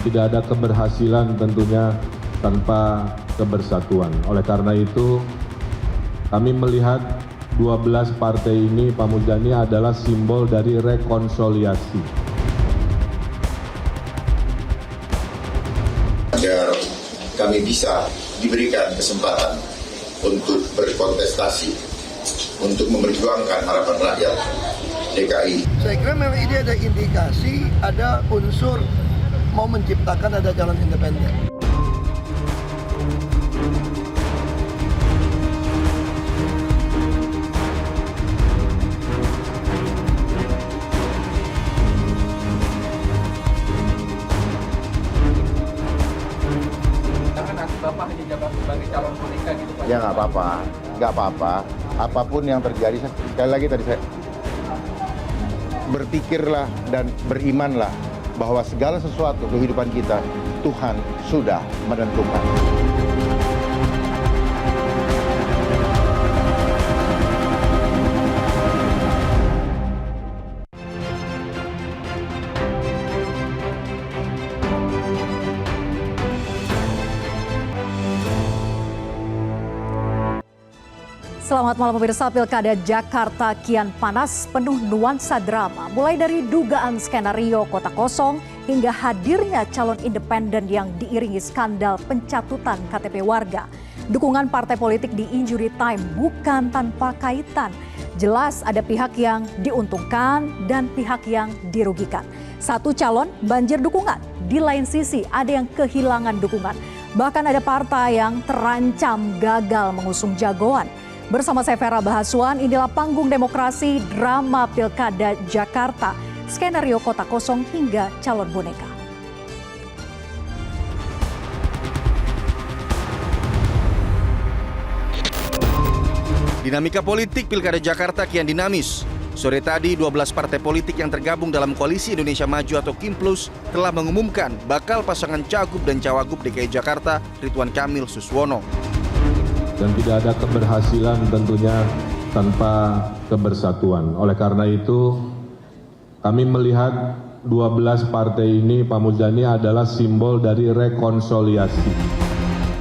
tidak ada keberhasilan tentunya tanpa kebersatuan. Oleh karena itu, kami melihat 12 partai ini, Pak Muzani, adalah simbol dari rekonsiliasi. Agar kami bisa diberikan kesempatan untuk berkontestasi, untuk memperjuangkan harapan rakyat DKI. Saya kira memang ini ada indikasi, ada unsur mau menciptakan ada calon independen. Jangan nanti Bapak hanya jabat sebagai calon boneka gitu Pak. Ya nggak apa-apa. Apapun yang terjadi, sekali lagi tadi saya berpikirlah dan berimanlah bahwa segala sesuatu kehidupan kita Tuhan sudah menentukan. Selamat malam pemirsa. Pilkada Jakarta kian panas, penuh nuansa drama. Mulai dari dugaan skenario kota kosong hingga hadirnya calon independen yang diiringi skandal pencatutan KTP warga. Dukungan partai politik di injury time bukan tanpa kaitan. Jelas ada pihak yang diuntungkan dan pihak yang dirugikan. Satu calon banjir dukungan, di lain sisi ada yang kehilangan dukungan. Bahkan ada partai yang terancam gagal mengusung jagoan. Bersama saya Vera Bahaswan, inilah panggung demokrasi drama Pilkada Jakarta, skenario kota kosong hingga calon boneka. Dinamika politik Pilkada Jakarta kian dinamis. Sore tadi 12 partai politik yang tergabung dalam Koalisi Indonesia Maju atau KIMPLUS telah mengumumkan bakal pasangan Cagup dan Cawagup DKI Jakarta Ridwan Kamil Suswono. Dan tidak ada keberhasilan tentunya tanpa kebersatuan. Oleh karena itu, kami melihat 12 partai ini, Pak Muzani, adalah simbol dari rekonsiliasi.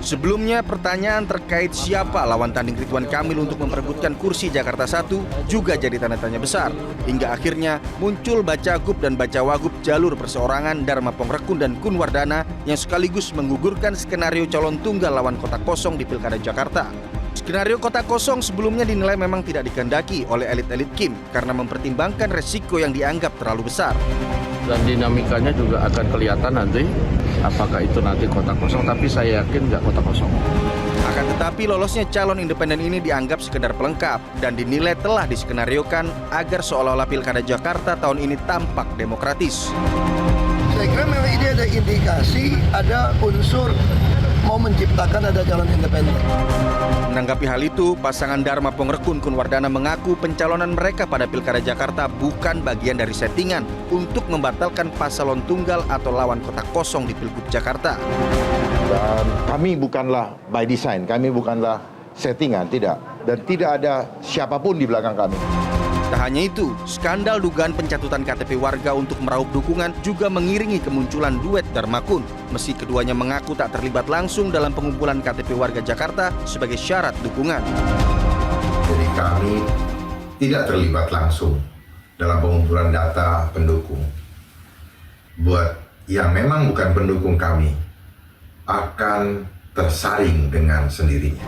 Sebelumnya pertanyaan terkait siapa lawan tanding Ridwan Kamil untuk memperebutkan kursi Jakarta 1 juga jadi tanda tanya besar. Hingga akhirnya muncul Bacagup dan Bacawagup jalur perseorangan Dharma Pongrekun dan Kun Wardana yang sekaligus menggugurkan skenario calon tunggal lawan kota kosong di Pilkada Jakarta. Skenario kota kosong sebelumnya dinilai memang tidak dikehendaki oleh elit-elit Kim karena mempertimbangkan resiko yang dianggap terlalu besar. Dan dinamikanya juga akan kelihatan nanti apakah itu nanti kota kosong, tapi saya yakin nggak kota kosong. Akan tetapi lolosnya calon independen ini dianggap sekedar pelengkap dan dinilai telah diskenariokan agar seolah-olah Pilkada Jakarta tahun ini tampak demokratis. Saya kira memang ini ada indikasi, ada unsur mau menciptakan ada calon independen. Menanggapi hal itu, pasangan Dharma Pongrekun Kun Wardana mengaku pencalonan mereka pada Pilkada Jakarta bukan bagian dari settingan untuk membatalkan pasalon tunggal atau lawan kota kosong di Pilgub Jakarta. Dan kami bukanlah by design, kami bukanlah settingan, tidak. Dan tidak ada siapapun di belakang kami. Tak hanya itu, skandal dugaan pencatutan KTP warga untuk meraup dukungan juga mengiringi kemunculan duet Dharmakun. Meski keduanya mengaku tak terlibat langsung dalam pengumpulan KTP warga Jakarta sebagai syarat dukungan. Jadi kami tidak terlibat langsung dalam pengumpulan data pendukung. Buat yang memang bukan pendukung kami akan tersaring dengan sendirinya.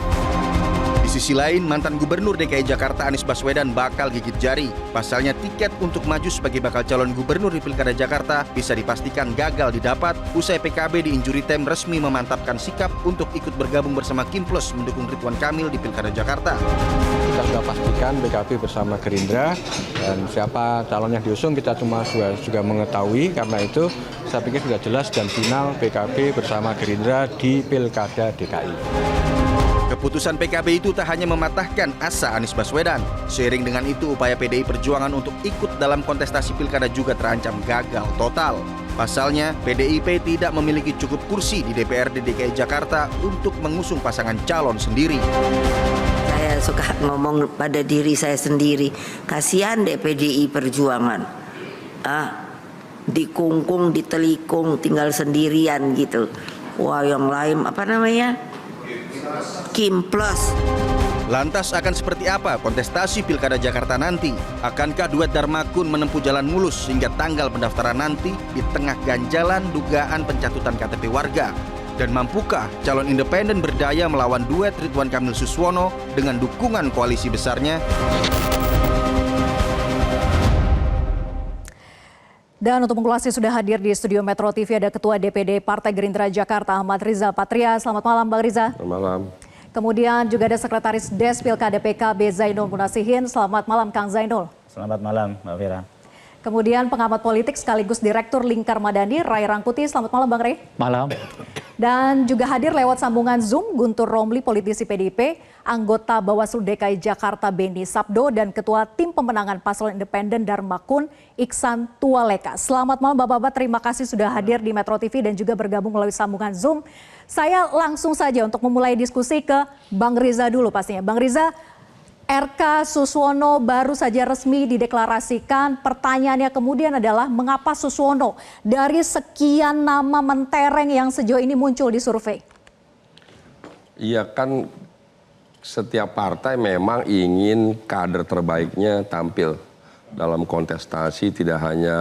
Di sisi lain, mantan Gubernur DKI Jakarta Anies Baswedan bakal gigit jari. Pasalnya tiket untuk maju sebagai bakal calon gubernur di Pilkada Jakarta bisa dipastikan gagal didapat usai PKB di injury time resmi memantapkan sikap untuk ikut bergabung bersama KIMPLUS mendukung Ridwan Kamil di Pilkada Jakarta. Kita sudah pastikan PKB bersama Gerindra dan siapa calon yang diusung kita juga mengetahui, karena itu saya pikir sudah jelas dan final PKB bersama Gerindra di Pilkada DKI. Keputusan PKB itu tak hanya mematahkan asa Anies Baswedan. Seiring dengan itu, upaya PDI Perjuangan untuk ikut dalam kontestasi pilkada juga terancam gagal total. Pasalnya, PDIP tidak memiliki cukup kursi di DPRD DKI Jakarta untuk mengusung pasangan calon sendiri. Saya suka ngomong pada diri saya sendiri, kasihan deh PDI Perjuangan. dikungkung, ditelikung, tinggal sendirian gitu. Wah, yang lain apa namanya? Kim Plus. Lantas akan seperti apa kontestasi Pilkada Jakarta nanti? Akankah duet Darmakun menempuh jalan mulus hingga tanggal pendaftaran nanti di tengah ganjalan dugaan pencatutan KTP warga? Dan mampukah calon independen berdaya melawan duet Ridwan Kamil Suswono dengan dukungan koalisi besarnya? Dan untuk mengulasnya sudah hadir di studio Metro TV ada Ketua DPD Partai Gerindra Jakarta Ahmad Riza Patria. Selamat malam Bang Riza. Selamat malam. Kemudian juga ada Sekretaris Des Pilkada PKB Zainul Munasihin. Selamat malam Kang Zainul. Selamat malam Mbak Fira. Kemudian pengamat politik sekaligus Direktur Lingkar Madani Ray Rangkuti. Selamat malam Bang Ray. Malam. Dan juga hadir lewat sambungan Zoom Guntur Romli, politisi PDIP, anggota Bawaslu DKI Jakarta Beni Sabdo, dan Ketua Tim Pemenangan Paslon Independen Darmakun Iksan Tualeka. Selamat malam Bapak-Bapak, terima kasih sudah hadir di Metro TV dan juga bergabung melalui sambungan Zoom. Saya langsung saja untuk memulai diskusi ke Bang Riza dulu pastinya. Bang Riza, RK Suswono baru saja resmi dideklarasikan. Pertanyaannya kemudian adalah mengapa Suswono dari sekian nama mentereng yang sejauh ini muncul di survei? Iya kan setiap partai memang ingin kader terbaiknya tampil dalam kontestasi tidak hanya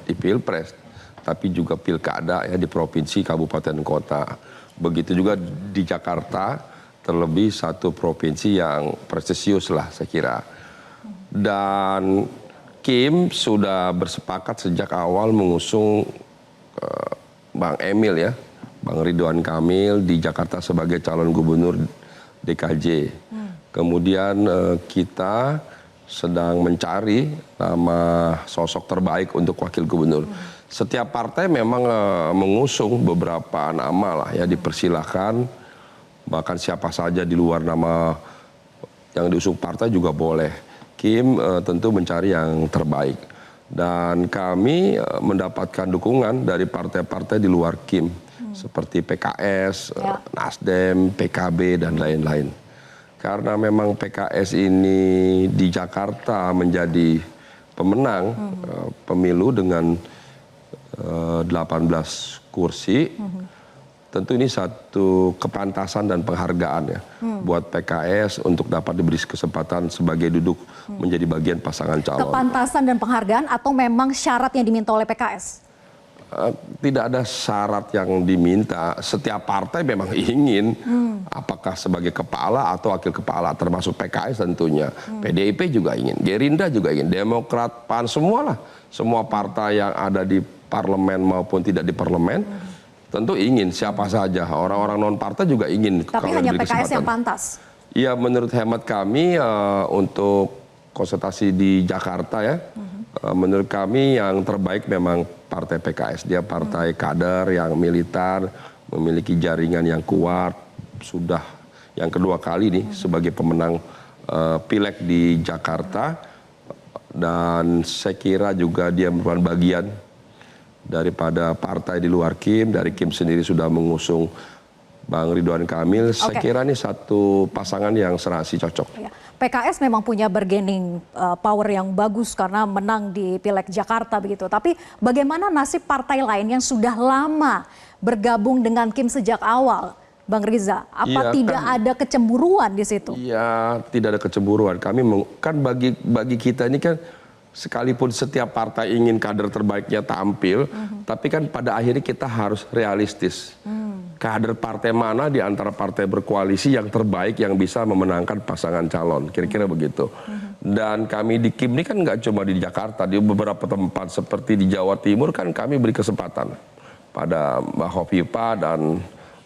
di Pilpres tapi juga Pilkada ya di provinsi, kabupaten, kota. Begitu juga di Jakarta. Terlebih satu provinsi yang prestisius lah saya kira. Dan Kim sudah bersepakat sejak awal mengusung Bang Emil ya, Bang Ridwan Kamil di Jakarta sebagai calon gubernur DKJ. Kemudian kita sedang mencari nama sosok terbaik untuk wakil gubernur. Setiap partai memang mengusung beberapa nama lah ya, dipersilahkan. Bahkan siapa saja di luar nama yang diusung partai juga boleh. Kim tentu mencari yang terbaik. Dan kami mendapatkan dukungan dari partai-partai di luar Kim. Seperti PKS, Nasdem, PKB, dan lain-lain. Karena memang PKS ini di Jakarta menjadi pemenang pemilu dengan 18 kursi. Tentu ini satu kepantasan dan penghargaan ya buat PKS untuk dapat diberi kesempatan sebagai duduk menjadi bagian pasangan calon. Kepantasan dan penghargaan atau memang syarat yang diminta oleh PKS? Tidak ada syarat yang diminta. Setiap partai memang ingin apakah sebagai kepala atau wakil kepala, termasuk PKS tentunya. PDIP juga ingin, Gerindra juga ingin, Demokrat, PAN, semualah. Semua partai yang ada di parlemen maupun tidak di parlemen tentu ingin, siapa saja, orang-orang non partai juga ingin. Tapi hanya PKS yang pantas? Ya menurut hemat kami untuk konsultasi di Jakarta ya, menurut kami yang terbaik memang partai PKS. Dia partai kader yang militan, memiliki jaringan yang kuat, sudah yang kedua kali nih sebagai pemenang Pileg di Jakarta. Dan saya kira juga dia merupakan bagian daripada partai di luar Kim, dari Kim sendiri sudah mengusung Bang Ridwan Kamil. Saya kira ini satu pasangan yang serasi cocok. Ya. PKS memang punya bargaining power yang bagus karena menang di Pileg Jakarta begitu. Tapi bagaimana nasib partai lain yang sudah lama bergabung dengan Kim sejak awal, Bang Riza? Apa tidak ada kecemburuan di situ? Iya, tidak ada kecemburuan. Kami kan bagi kita ini kan, sekalipun setiap partai ingin kader terbaiknya tampil, tapi kan pada akhirnya kita harus realistis. Kader partai mana di antara partai berkoalisi yang terbaik yang bisa memenangkan pasangan calon, kira-kira begitu. Dan kami di Kim ini kan nggak cuma di Jakarta, di beberapa tempat seperti di Jawa Timur kan kami beri kesempatan pada Mbak Hovifa dan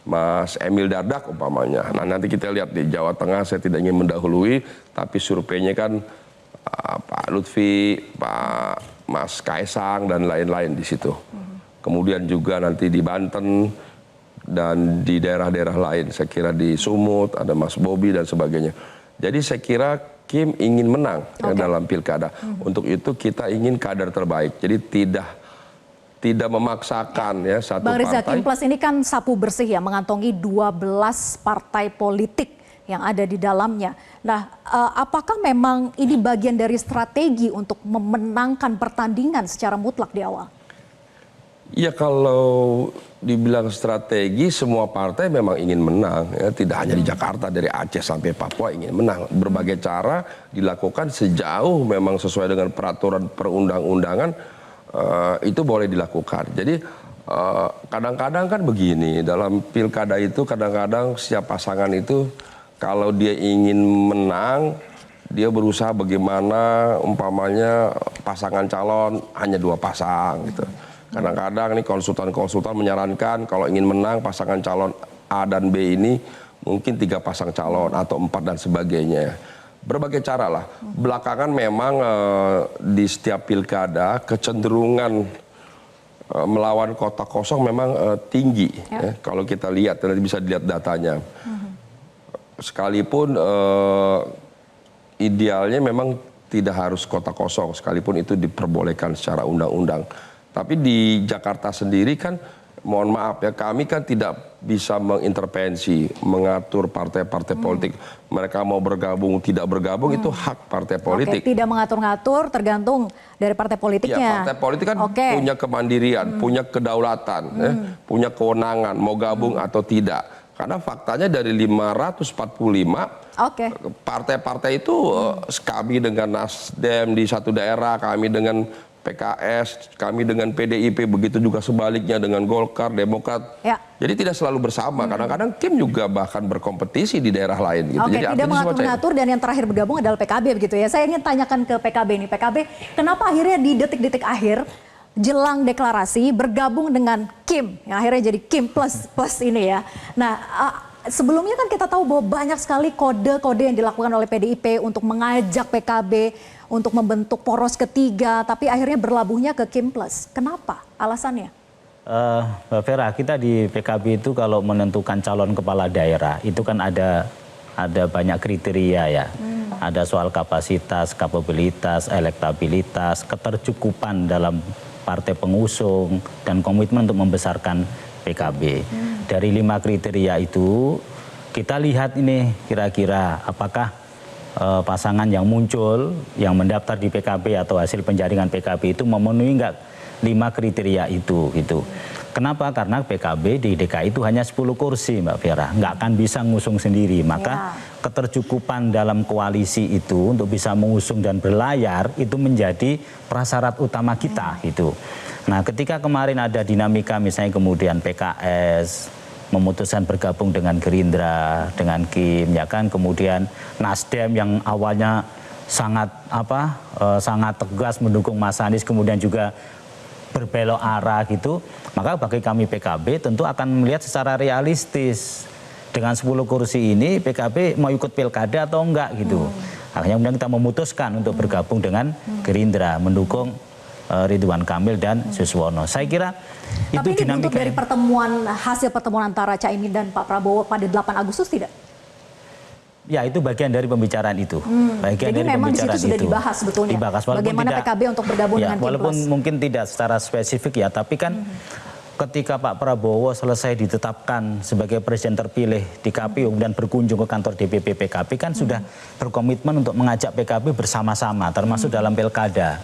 Mas Emil Dardak umpamanya. Nah nanti kita lihat di Jawa Tengah, saya tidak ingin mendahului, tapi surveinya kan Pak Lutfi, Pak Mas Kaisang dan lain-lain di situ. Kemudian juga nanti di Banten dan di daerah-daerah lain. Saya kira di Sumut ada Mas Bobi dan sebagainya. Jadi saya kira Kim ingin menang dalam pilkada. Untuk itu kita ingin kader terbaik. Jadi tidak memaksakan ya satu Bang Riza, partai. Kim Plus ini kan sapu bersih ya, mengantongi 12 partai politik yang ada di dalamnya. Nah, apakah memang ini bagian dari strategi untuk memenangkan pertandingan secara mutlak di awal? Ya kalau dibilang strategi, semua partai memang ingin menang. Ya. Tidak hanya di Jakarta, dari Aceh sampai Papua ingin menang. Berbagai cara dilakukan sejauh memang sesuai dengan peraturan perundang-undangan, itu boleh dilakukan. Jadi kadang-kadang kan begini, dalam pilkada itu kadang-kadang setiap pasangan itu kalau dia ingin menang, dia berusaha bagaimana umpamanya pasangan calon hanya 2 pasang gitu. Kadang-kadang nih konsultan-konsultan menyarankan kalau ingin menang pasangan calon A dan B ini mungkin 3 pasang calon atau 4 dan sebagainya. Berbagai cara lah. Belakangan memang di setiap pilkada kecenderungan melawan kota kosong memang tinggi. Ya. Kalau kita lihat, nanti bisa dilihat datanya. Sekalipun idealnya memang tidak harus kota kosong, sekalipun itu diperbolehkan secara undang-undang. Tapi di Jakarta sendiri kan, mohon maaf ya, kami kan tidak bisa mengintervensi, mengatur partai-partai politik. Mereka mau bergabung, tidak bergabung, itu hak partai politik. Oke, tidak mengatur-ngatur, tergantung dari partai politiknya. Ya, partai politik kan punya kemandirian, punya kedaulatan, punya kewenangan, mau gabung atau tidak. Karena faktanya dari 545 partai-partai itu kami dengan Nasdem di satu daerah, kami dengan PKS, kami dengan PDIP, begitu juga sebaliknya dengan Golkar, Demokrat. Ya. Jadi tidak selalu bersama. Kadang-kadang Kim juga bahkan berkompetisi di daerah lain. Gitu. Oke, jadi tidak mengatur-ngatur, dan yang terakhir bergabung adalah PKB begitu ya. Saya ingin tanyakan ke PKB nih. PKB, kenapa akhirnya di detik-detik akhir jelang deklarasi bergabung dengan Kim, yang akhirnya jadi Kim plus ini ya. Nah, sebelumnya kan kita tahu bahwa banyak sekali kode-kode yang dilakukan oleh PDIP untuk mengajak PKB untuk membentuk poros ketiga, tapi akhirnya berlabuhnya ke Kim plus. Kenapa? Alasannya? Mbak Vera, kita di PKB itu kalau menentukan calon kepala daerah itu kan ada banyak kriteria ya. Ada soal kapasitas, kapabilitas, elektabilitas, ketercukupan dalam partai pengusung, dan komitmen untuk membesarkan PKB. Dari 5 kriteria itu, kita lihat ini kira-kira apakah pasangan yang muncul, yang mendaftar di PKB atau hasil penjaringan PKB itu memenuhi nggak 5 kriteria itu gitu. Kenapa? Karena PKB di DKI itu hanya 10 kursi Mbak Vera, nggak akan bisa ngusung sendiri. Maka ketercukupan dalam koalisi itu untuk bisa mengusung dan berlayar itu menjadi prasyarat utama kita gitu. Nah, ketika kemarin ada dinamika misalnya kemudian PKS memutuskan bergabung dengan Gerindra, dengan Kim, ya kan, kemudian Nasdem yang awalnya sangat tegas mendukung Mas Anies, kemudian juga berbelok arah gitu, maka bagi kami PKB tentu akan melihat secara realistis dengan 10 kursi ini PKB mau ikut pilkada atau enggak gitu. Akhirnya kemudian kita memutuskan untuk bergabung dengan Gerindra, mendukung Ridwan Kamil dan Suswono. Saya kira itu dinamika. Tapi ini bentuk dari hasil pertemuan antara Caimin dan Pak Prabowo pada 8 Agustus tidak? Ya, itu bagian dari pembicaraan itu. Jadi memang di situ sudah dibahas sebetulnya. Bagaimana PKB untuk bergabung dengan Kim plus. Walaupun mungkin tidak secara spesifik ya, tapi kan ketika Pak Prabowo selesai ditetapkan sebagai presiden terpilih di KPU dan berkunjung ke kantor DPP PKB kan sudah berkomitmen untuk mengajak PKB bersama-sama, termasuk dalam pilkada.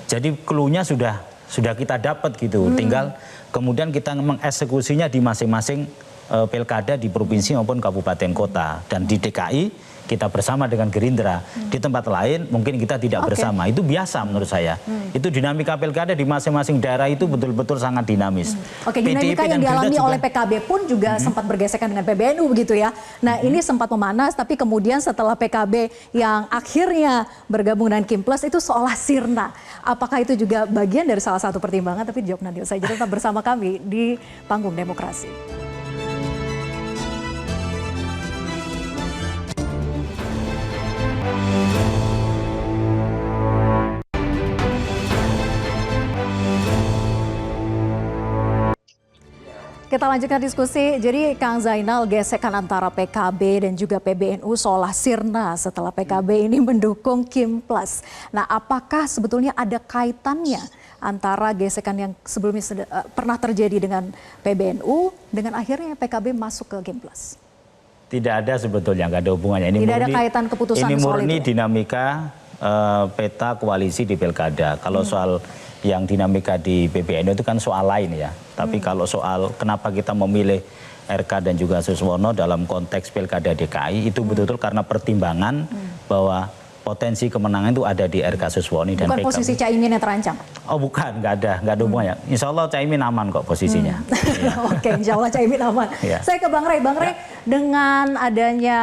Jadi clue-nya sudah kita dapat gitu. Tinggal kemudian kita mengeksekusinya di masing-masing pilkada di provinsi maupun kabupaten kota, dan di DKI kita bersama dengan Gerindra, di tempat lain mungkin kita tidak bersama. Itu biasa menurut saya. Itu dinamika pilkada di masing-masing daerah itu betul-betul sangat dinamis. Oke, dinamika yang dialami oleh PKB pun juga sempat bergesekan dengan PBNU begitu ya. Nah, ini sempat memanas, tapi kemudian setelah PKB yang akhirnya bergabung dengan Kim plus itu seolah sirna. Apakah itu juga bagian dari salah satu pertimbangan? Tapi dijawab nanti. Saya tetap bersama kami di Panggung Demokrasi. Kita lanjutkan diskusi. Jadi Kang Zainal, gesekan antara PKB dan juga PBNU seolah sirna setelah PKB ini mendukung Kim plus. Nah, apakah sebetulnya ada kaitannya antara gesekan yang sebelumnya pernah terjadi dengan PBNU dengan akhirnya PKB masuk ke Kim plus? Tidak ada sebetulnya, nggak ada hubungannya. Tidak ada kaitan keputusan soal itu. Ini murni dinamika peta koalisi di pilkada. Kalau soal yang dinamika di PBNU itu kan soal lain ya. Tapi kalau soal kenapa kita memilih RK dan juga Suswono dalam konteks Pilkada DKI itu betul-betul karena pertimbangan bahwa potensi kemenangan itu ada di RK Suswono dan bukan PKB. posisi Caimin yang terancam? Oh bukan, nggak ada hubungannya. Insya Allah Caimin aman kok posisinya. Oke, insya Allah Caimin aman. Saya ke Bang Rey. Bang Rey, dengan adanya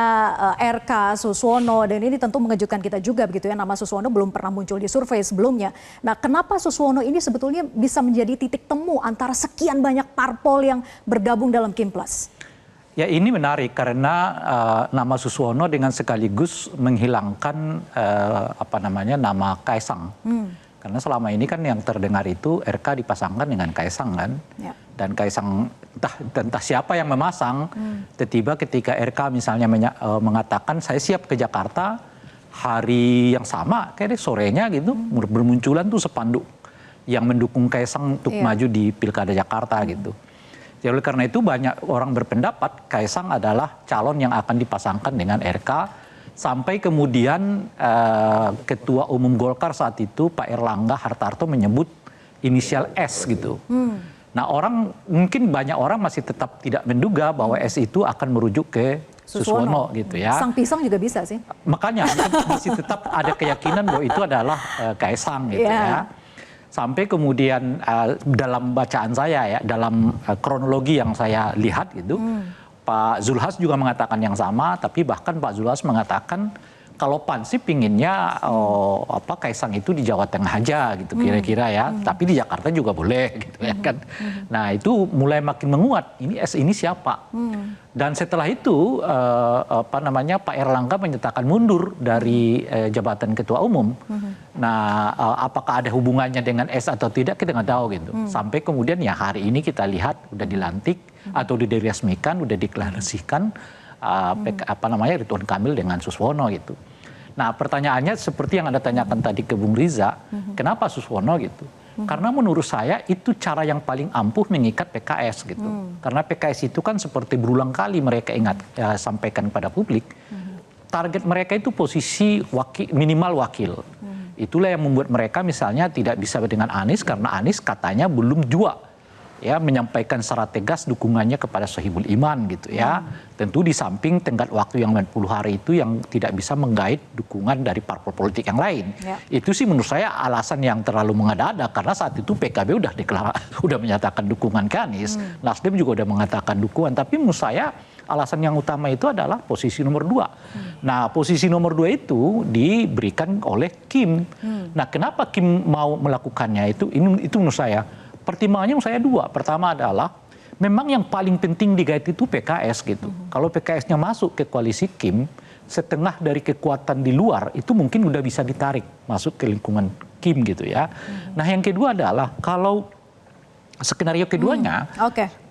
RK Suswono, dan ini tentu mengejutkan kita juga begitu ya, nama Suswono belum pernah muncul di survei sebelumnya. Nah, kenapa Suswono ini sebetulnya bisa menjadi titik temu antara sekian banyak parpol yang bergabung dalam Kim Plus? Ya ini menarik karena nama Suswono dengan sekaligus menghilangkan nama Kaisang. Karena selama ini kan yang terdengar itu RK dipasangkan dengan Kaisang kan. Ya. Dan Kaisang entah siapa yang memasang, tiba-tiba ketika RK misalnya mengatakan saya siap ke Jakarta, hari yang sama kayak sorenya gitu bermunculan tuh spanduk yang mendukung Kaisang untuk maju di Pilkada Jakarta gitu. Jadi oleh karena itu banyak orang berpendapat Kaisang adalah calon yang akan dipasangkan dengan RK sampai kemudian Ketua Umum Golkar saat itu Pak Erlangga Hartarto menyebut inisial S gitu. Nah mungkin banyak orang masih tetap tidak menduga bahwa S itu akan merujuk ke Suswono gitu ya. Sang pisang juga bisa sih. Makanya masih tetap ada keyakinan bahwa itu adalah Kaisang gitu ya. Sampai kemudian dalam bacaan saya ya, dalam kronologi yang saya lihat gitu, Pak Zulhas juga mengatakan yang sama, tapi bahkan Pak Zulhas mengatakan kalau PAN sih pinginnya Kaisang itu di Jawa Tengah aja gitu kira-kira ya, tapi di Jakarta juga boleh gitu ya kan. Nah itu mulai makin menguat, ini siapa? Dan setelah itu Pak Erlangga menyatakan mundur dari jabatan Ketua Umum. Nah apakah ada hubungannya dengan S atau tidak kita nggak tahu gitu. Sampai kemudian ya hari ini kita lihat udah dilantik atau udah diresmikan, udah deklarasikan Ridwan Kamil dengan Suswono gitu. Nah pertanyaannya seperti yang Anda tanyakan tadi ke Bung Riza, kenapa Suswono gitu? Karena menurut saya itu cara yang paling ampuh mengikat PKS gitu. Karena PKS itu kan seperti berulang kali mereka sampaikan pada publik, target mereka itu posisi minimal wakil. Itulah yang membuat mereka misalnya tidak bisa dengan Anies karena Anies katanya belum jua ya menyampaikan secara tegas dukungannya kepada Sohibul Iman gitu ya. Tentu di samping tenggat waktu yang 90 hari itu yang tidak bisa menggait dukungan dari parpol politik yang lain. Itu sih menurut saya alasan yang terlalu mengada-ada karena saat itu PKB udah menyatakan dukungan ke Anies. Nasdem juga udah mengatakan dukungan, tapi menurut saya alasan yang utama itu adalah posisi nomor 2. Nah, posisi nomor 2 itu diberikan oleh Kim. Nah, kenapa Kim mau melakukannya itu menurut saya pertimbangannya menurut saya 2. Pertama adalah memang yang paling penting digait itu PKS gitu. Kalau PKS-nya masuk ke koalisi Kim, setengah dari kekuatan di luar itu mungkin udah bisa ditarik masuk ke lingkungan Kim gitu ya. Nah yang kedua adalah kalau skenario keduanya,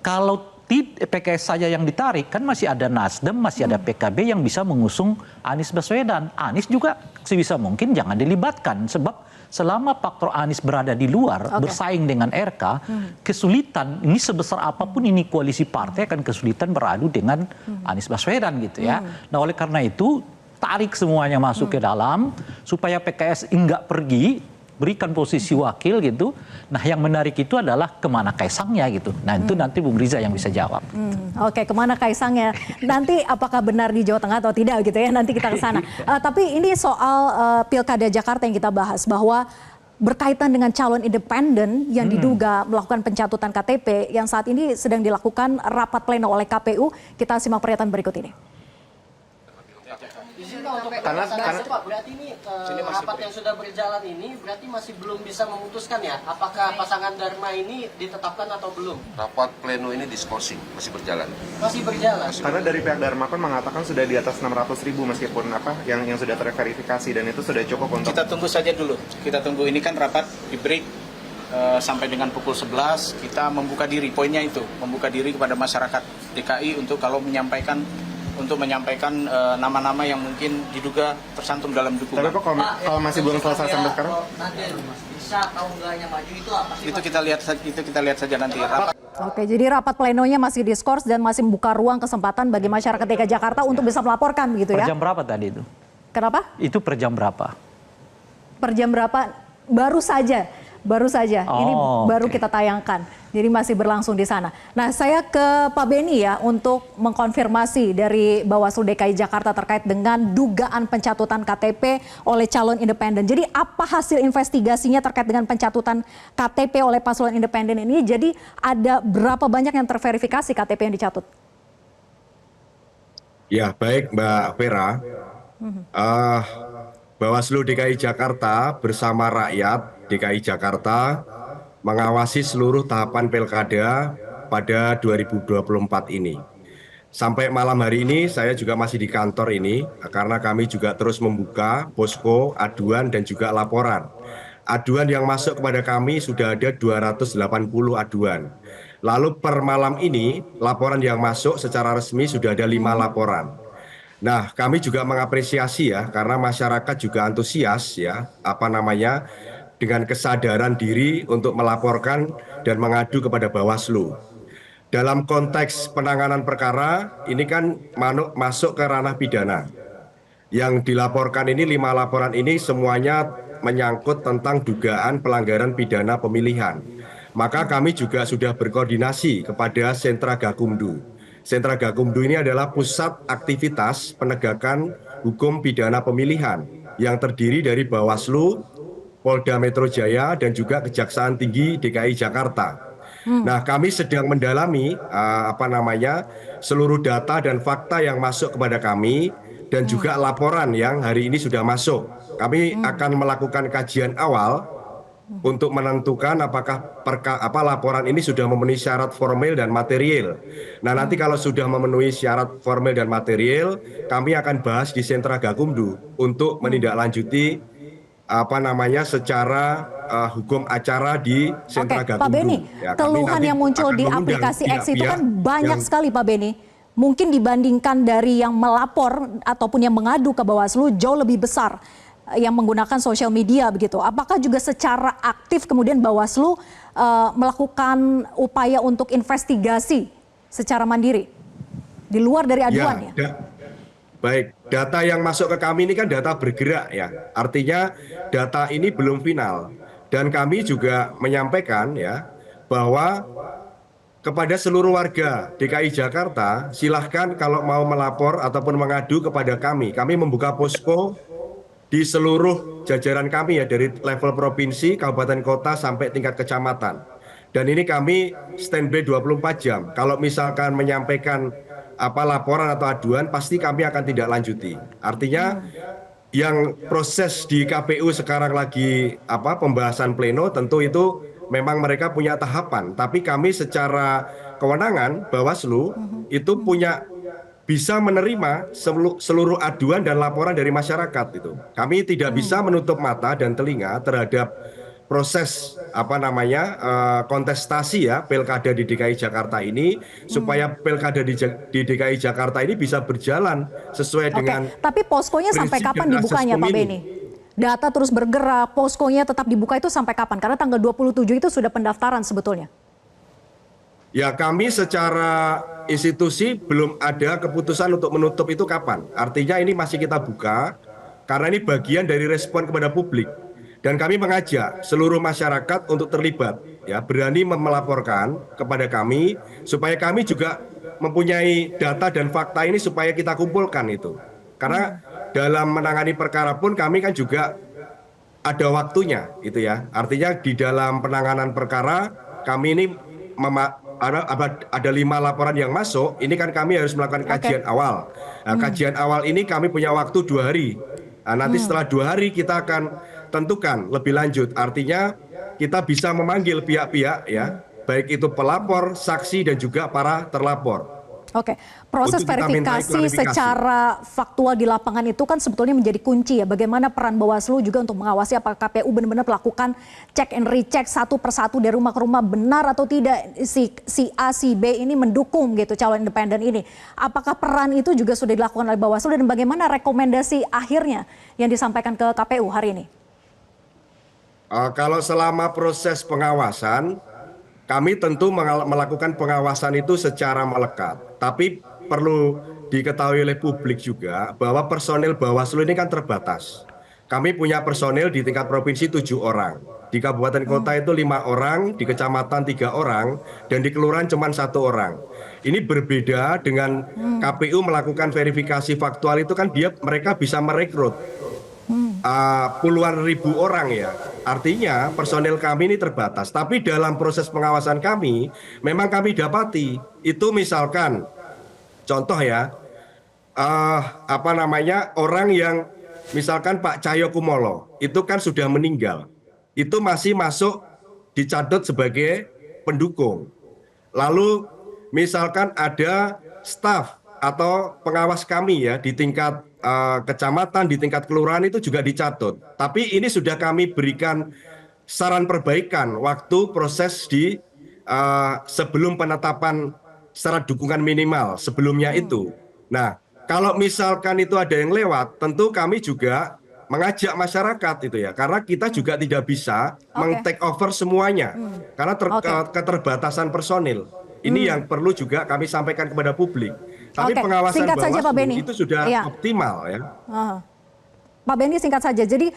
kalau PKS saja yang ditarik kan masih ada Nasdem, masih ada PKB yang bisa mengusung Anies Baswedan. Anies juga sebisa mungkin jangan dilibatkan sebab selama faktor Anies berada di luar bersaing dengan RK, kesulitan ini sebesar apapun ini koalisi partai akan kesulitan beradu dengan Anies Baswedan gitu ya. Nah oleh karena itu tarik semuanya masuk ke dalam supaya PKS enggak pergi, berikan posisi wakil gitu. Nah yang menarik itu adalah kemana Kaisangnya gitu. Nah itu nanti Bung Riza yang bisa jawab. Oke, kemana Kaisangnya? Nanti apakah benar di Jawa Tengah atau tidak gitu ya, nanti kita ke sana. Tapi ini soal Pilkada Jakarta yang kita bahas, bahwa berkaitan dengan calon independen yang diduga melakukan pencatutan KTP yang saat ini sedang dilakukan rapat pleno oleh KPU. Kita simak pernyataan berikut ini. Karena Pak, berarti ini rapat yang sudah berjalan ini berarti masih belum bisa memutuskan ya apakah pasangan Dharma ini ditetapkan atau belum? Rapat pleno ini diskusi masih berjalan. Masih berjalan. Karena dari pihak Dharma kan mengatakan sudah di atas 600.000 meskipun yang sudah terverifikasi dan itu sudah cukup untuk. Kita tunggu saja dulu. Kita tunggu, ini kan rapat di break sampai dengan pukul 11 kita membuka diri, poinnya itu membuka diri kepada masyarakat DKI untuk kalau menyampaikan nama-nama yang mungkin diduga tersantum dalam dukungan. Tapi kok kalau masih belum selesai sampai sekarang? Bisa atau enggaknya maju itu apa sih? Itu kita lihat saja nanti. Oke, jadi rapat plenonya masih diskors dan masih membuka ruang kesempatan bagi masyarakat DKI Jakarta untuk bisa melaporkan begitu ya? Per jam berapa tadi itu? Kenapa? Itu per jam berapa? Per jam berapa? Baru saja Baru saja, ini baru kita tayangkan. Jadi masih berlangsung di sana. Nah, saya ke Pak Beni ya untuk mengkonfirmasi dari Bawaslu DKI Jakarta terkait dengan dugaan pencatutan KTP oleh calon independen. Jadi apa hasil investigasinya terkait dengan pencatutan KTP oleh paslon independen ini? Jadi ada berapa banyak yang terverifikasi KTP yang dicatut? Ya, baik Mbak Vera. Bawaslu DKI Jakarta bersama rakyat DKI Jakarta mengawasi seluruh tahapan pilkada pada 2024 ini. Sampai malam hari ini saya juga masih di kantor ini karena kami juga terus membuka posko aduan dan juga laporan. Aduan yang masuk kepada kami sudah ada 280 aduan. Lalu per malam ini laporan yang masuk secara resmi sudah ada 5 laporan. Nah, kami juga mengapresiasi ya karena masyarakat juga antusias ya dengan kesadaran diri untuk melaporkan dan mengadu kepada Bawaslu. Dalam konteks penanganan perkara, ini kan masuk ke ranah pidana. Yang dilaporkan ini 5 laporan ini semuanya menyangkut tentang dugaan pelanggaran pidana pemilihan. Maka kami juga sudah berkoordinasi kepada Sentra Gakumdu. Sentra Gakumdu ini adalah pusat aktivitas penegakan hukum pidana pemilihan yang terdiri dari Bawaslu, Polda Metro Jaya dan juga Kejaksaan Tinggi DKI Jakarta. Nah, kami sedang mendalami seluruh data dan fakta yang masuk kepada kami dan juga laporan yang hari ini sudah masuk. Kami akan melakukan kajian awal untuk menentukan apakah laporan ini sudah memenuhi syarat formil dan material. Nah, nanti kalau sudah memenuhi syarat formil dan material, kami akan bahas di Sentra Gakumdu untuk menindaklanjuti secara hukum acara di Sentra Gakumdu. Pak Beni, keluhan yang muncul di aplikasi X itu kan banyak sekali Pak Beni. Mungkin dibandingkan dari yang melapor ataupun yang mengadu ke Bawaslu jauh lebih besar yang menggunakan sosial media begitu. Apakah juga secara aktif kemudian Bawaslu melakukan upaya untuk investigasi secara mandiri di luar dari aduan ya? Baik, data yang masuk ke kami ini kan data bergerak ya. Artinya data ini belum final. Dan kami juga menyampaikan ya bahwa kepada seluruh warga DKI Jakarta, silahkan kalau mau melapor ataupun mengadu kepada kami. Kami membuka posko di seluruh jajaran kami ya, dari level provinsi, kabupaten kota sampai tingkat kecamatan. Dan ini kami standby 24 jam. Kalau misalkan menyampaikan laporan atau aduan, pasti kami akan tidak lanjuti. Artinya yang proses di KPU sekarang lagi pembahasan pleno, tentu itu memang mereka punya tahapan. Tapi kami secara kewenangan Bawaslu itu bisa menerima seluruh aduan dan laporan dari masyarakat itu. Kami tidak bisa menutup mata dan telinga terhadap proses kontestasi ya pilkada di DKI Jakarta ini supaya pilkada di DKI Jakarta ini bisa berjalan sesuai dengan. Tapi poskonya sampai kapan dibukanya Pak Beni? Data terus bergerak, poskonya tetap dibuka itu sampai kapan? Karena tanggal 27 itu sudah pendaftaran sebetulnya. Ya, kami secara institusi belum ada keputusan untuk menutup itu kapan. Artinya ini masih kita buka karena ini bagian dari respon kepada publik. Dan kami mengajak seluruh masyarakat untuk terlibat, ya, berani melaporkan kepada kami supaya kami juga mempunyai data dan fakta ini supaya kita kumpulkan itu. Karena dalam menangani perkara pun kami kan juga ada waktunya, gitu ya. Artinya di dalam penanganan perkara kami ini ada 5 laporan yang masuk. Ini kan kami harus melakukan kajian awal. Nah, kajian awal ini kami punya waktu 2 hari. Nah, nanti setelah 2 hari kita akan tentukan lebih lanjut. Artinya kita bisa memanggil pihak-pihak ya, baik itu pelapor, saksi dan juga para terlapor. Oke, proses verifikasi secara faktual di lapangan itu kan sebetulnya menjadi kunci ya. Bagaimana peran Bawaslu juga untuk mengawasi apakah KPU benar-benar melakukan cek and recheck satu persatu dari rumah ke rumah, benar atau tidak si A, si B ini mendukung gitu calon independen ini. Apakah peran itu juga sudah dilakukan oleh Bawaslu dan bagaimana rekomendasi akhirnya yang disampaikan ke KPU hari ini? Kalau selama proses pengawasan, kami tentu melakukan pengawasan itu secara melekat. Tapi perlu diketahui oleh publik juga bahwa personil Bawaslu ini kan terbatas. Kami punya personil di tingkat provinsi 7 orang. Di kabupaten kota itu 5 orang, di kecamatan 3 orang, dan di kelurahan cuma 1 orang. Ini berbeda dengan KPU melakukan verifikasi faktual itu kan mereka bisa merekrut puluhan ribu orang ya. Artinya personil kami ini terbatas. Tapi dalam proses pengawasan kami, memang kami dapati itu misalkan contoh ya, orang yang misalkan Pak Cahyo Kumolo itu kan sudah meninggal. Itu masih masuk dicatut sebagai pendukung. Lalu misalkan ada staf atau pengawas kami ya di tingkat kecamatan, di tingkat kelurahan itu juga dicatut. Tapi ini sudah kami berikan saran perbaikan waktu proses di sebelum penetapan syarat dukungan minimal sebelumnya itu. Nah, kalau misalkan itu ada yang lewat, tentu kami juga mengajak masyarakat itu ya, karena kita juga tidak bisa meng-take over semuanya, karena keterbatasan personil. Ini yang perlu juga kami sampaikan kepada publik. Tapi pengawasan Bawaslu itu sudah optimal ya. Pak Benny, singkat saja. Jadi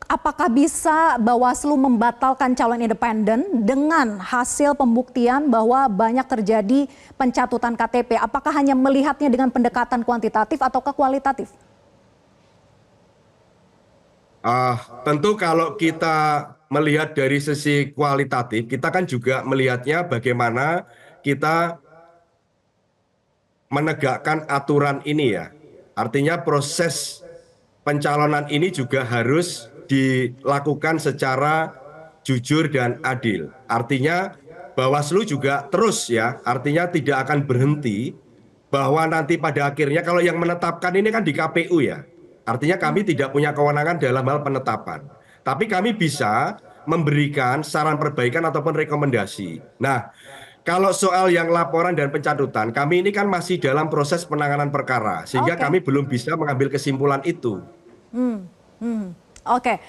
apakah bisa Bawaslu membatalkan calon independen dengan hasil pembuktian bahwa banyak terjadi pencatutan KTP? Apakah hanya melihatnya dengan pendekatan kuantitatif atau kualitatif? Tentu kalau kita melihat dari sisi kualitatif, kita kan juga melihatnya bagaimana kita menegakkan aturan ini ya. Artinya proses pencalonan ini juga harus dilakukan secara jujur dan adil. Artinya Bawaslu juga terus ya, artinya tidak akan berhenti bahwa nanti pada akhirnya kalau yang menetapkan ini kan di KPU ya. Artinya kami tidak punya kewenangan dalam hal penetapan. Tapi kami bisa memberikan saran perbaikan ataupun rekomendasi. Nah, kalau soal yang laporan dan pencatutan, kami ini kan masih dalam proses penanganan perkara. Sehingga kami belum bisa mengambil kesimpulan itu.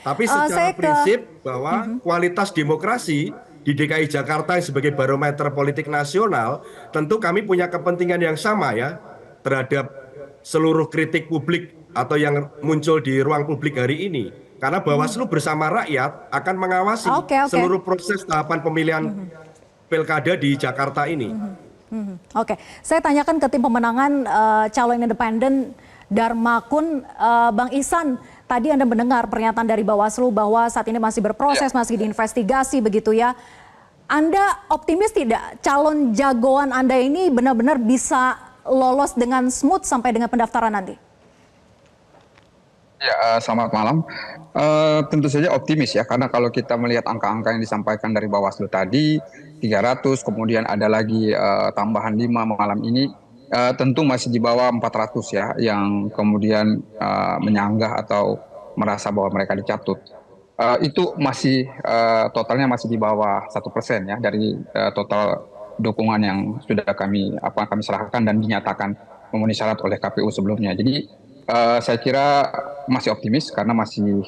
Tapi secara prinsip bahwa kualitas demokrasi di DKI Jakarta sebagai barometer politik nasional, tentu kami punya kepentingan yang sama ya terhadap seluruh kritik publik atau yang muncul di ruang publik hari ini. Karena Bawaslu bersama rakyat akan mengawasi seluruh proses tahapan pemilihan pilkada di Jakarta ini. Saya tanyakan ke tim pemenangan calon independen Dharma Kun, Bang Ihsan, tadi Anda mendengar pernyataan dari Bawaslu bahwa saat ini masih berproses, masih diinvestigasi begitu ya. Anda optimis tidak calon jagoan Anda ini benar-benar bisa lolos dengan smooth sampai dengan pendaftaran nanti? Ya, selamat malam. Tentu saja optimis ya, karena kalau kita melihat angka-angka yang disampaikan dari Bawaslu tadi, 300, kemudian ada lagi tambahan 5 malam ini, tentu masih di bawah 400 ya, yang kemudian menyanggah atau merasa bahwa mereka dicatut. Itu masih totalnya masih di bawah 1% ya dari total dukungan yang sudah kami serahkan dan dinyatakan memenuhi syarat oleh KPU sebelumnya. Jadi saya kira masih optimis karena masih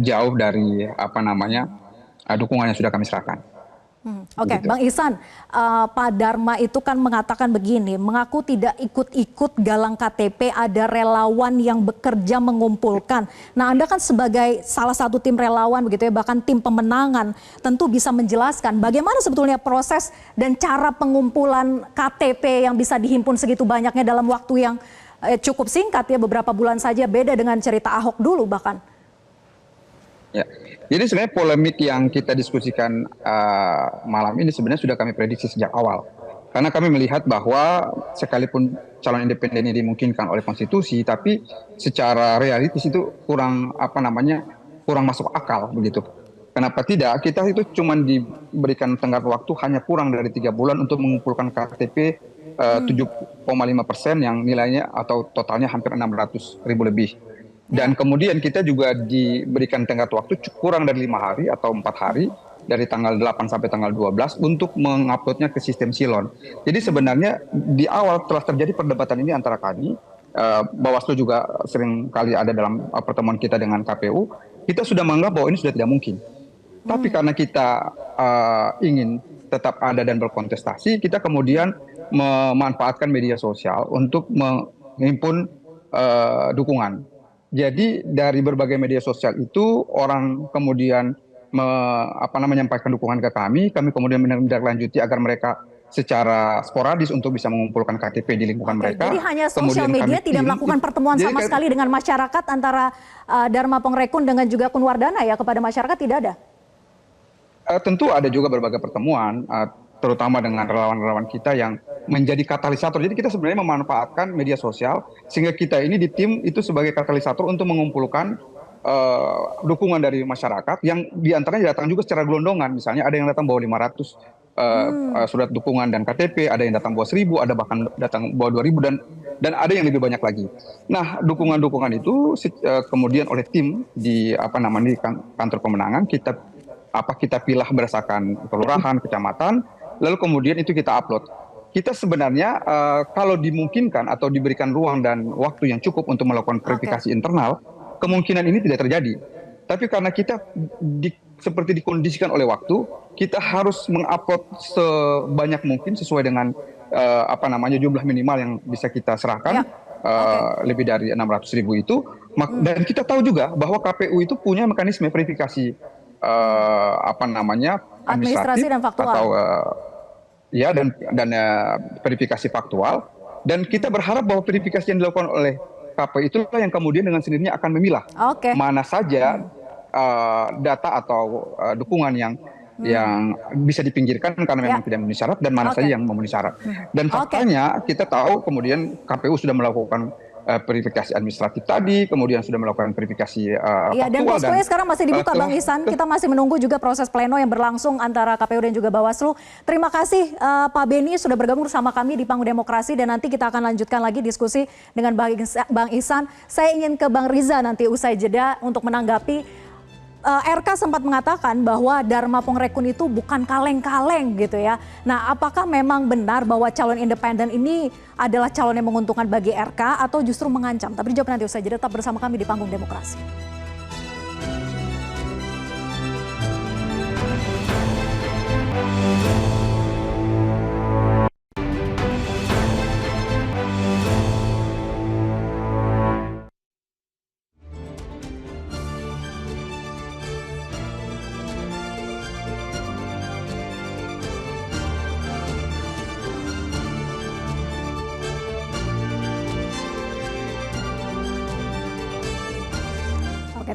jauh dari dukungan yang sudah kami serahkan. Oke, Bang Ihsan, Pak Dharma itu kan mengatakan begini, mengaku tidak ikut-ikut galang KTP, ada relawan yang bekerja mengumpulkan. Nah, Anda kan sebagai salah satu tim relawan begitu ya, bahkan tim pemenangan, tentu bisa menjelaskan bagaimana sebetulnya proses dan cara pengumpulan KTP yang bisa dihimpun segitu banyaknya dalam waktu yang cukup singkat ya, beberapa bulan saja, beda dengan cerita Ahok dulu bahkan. Ya, jadi sebenarnya polemik yang kita diskusikan malam ini sebenarnya sudah kami prediksi sejak awal. Karena kami melihat bahwa sekalipun calon independen ini dimungkinkan oleh konstitusi, tapi secara realitis itu kurang masuk akal begitu. Kenapa tidak? Kita itu cuma diberikan tenggat waktu hanya kurang dari 3 bulan untuk mengumpulkan KTP 7,5% yang nilainya atau totalnya hampir 600.000 lebih. Dan kemudian kita juga diberikan tenggat waktu kurang dari 5 hari atau 4 hari dari tanggal 8 sampai tanggal 12 untuk menguploadnya ke sistem Silon. Jadi sebenarnya di awal telah terjadi perdebatan ini antara kami, Bawaslu juga sering kali ada dalam pertemuan kita dengan KPU, kita sudah menganggap bahwa ini sudah tidak mungkin. Tapi karena kita ingin tetap ada dan berkontestasi, kita kemudian memanfaatkan media sosial untuk menghimpun dukungan. Jadi dari berbagai media sosial itu orang kemudian menyampaikan dukungan ke kami kemudian menindaklanjuti agar mereka secara sporadis untuk bisa mengumpulkan KTP di lingkungan mereka. Jadi hanya sosial media tidak melakukan pertemuan sama sekali dengan masyarakat antara Dharma Pongrekun dengan juga Kun Wardana ya, kepada masyarakat tidak ada? Tentu ada juga berbagai pertemuan, terutama dengan relawan-relawan kita yang menjadi katalisator. Jadi kita sebenarnya memanfaatkan media sosial sehingga kita ini di tim itu sebagai katalisator untuk mengumpulkan dukungan dari masyarakat yang diantaranya datang juga secara gelondongan. Misalnya ada yang datang bawa 500 surat dukungan dan KTP, ada yang datang bawa 1000, ada bahkan datang bawa 2000 dan ada yang lebih banyak lagi. Nah, dukungan-dukungan itu kemudian oleh tim di kantor pemenangan kita pilah berdasarkan kelurahan, kecamatan, lalu kemudian itu kita upload. Kita sebenarnya kalau dimungkinkan atau diberikan ruang dan waktu yang cukup untuk melakukan verifikasi internal, kemungkinan ini tidak terjadi. Tapi karena kita seperti dikondisikan oleh waktu, kita harus mengupload sebanyak mungkin sesuai dengan jumlah minimal yang bisa kita serahkan, lebih dari 600.000 itu. Dan kita tahu juga bahwa KPU itu punya mekanisme verifikasi administratif dan faktual. Atau dan verifikasi faktual. Dan kita berharap bahwa verifikasi yang dilakukan oleh KPU itulah yang kemudian dengan sendirinya akan memilah mana saja data atau dukungan yang bisa dipinggirkan karena memang tidak memenuhi syarat dan mana saja yang memenuhi syarat. Dan faktanya kita tahu kemudian KPU sudah melakukan verifikasi administratif tadi, kemudian sudah melakukan verifikasi faktual. Dan poskonya sekarang masih dibuka, Bang Ihsan. Kita masih menunggu juga proses pleno yang berlangsung antara KPU dan juga Bawaslu. Terima kasih Pak Beni sudah bergabung bersama kami di Panggung Demokrasi dan nanti kita akan lanjutkan lagi diskusi dengan Bang Ihsan. Saya ingin ke Bang Riza nanti usai jeda untuk menanggapi. RK sempat mengatakan bahwa Dharma Pongrekun itu bukan kaleng-kaleng gitu ya. Nah, apakah memang benar bahwa calon independen ini adalah calon yang menguntungkan bagi RK atau justru mengancam? Tapi dijawab nanti usai jeda, tetap bersama kami di Panggung Demokrasi.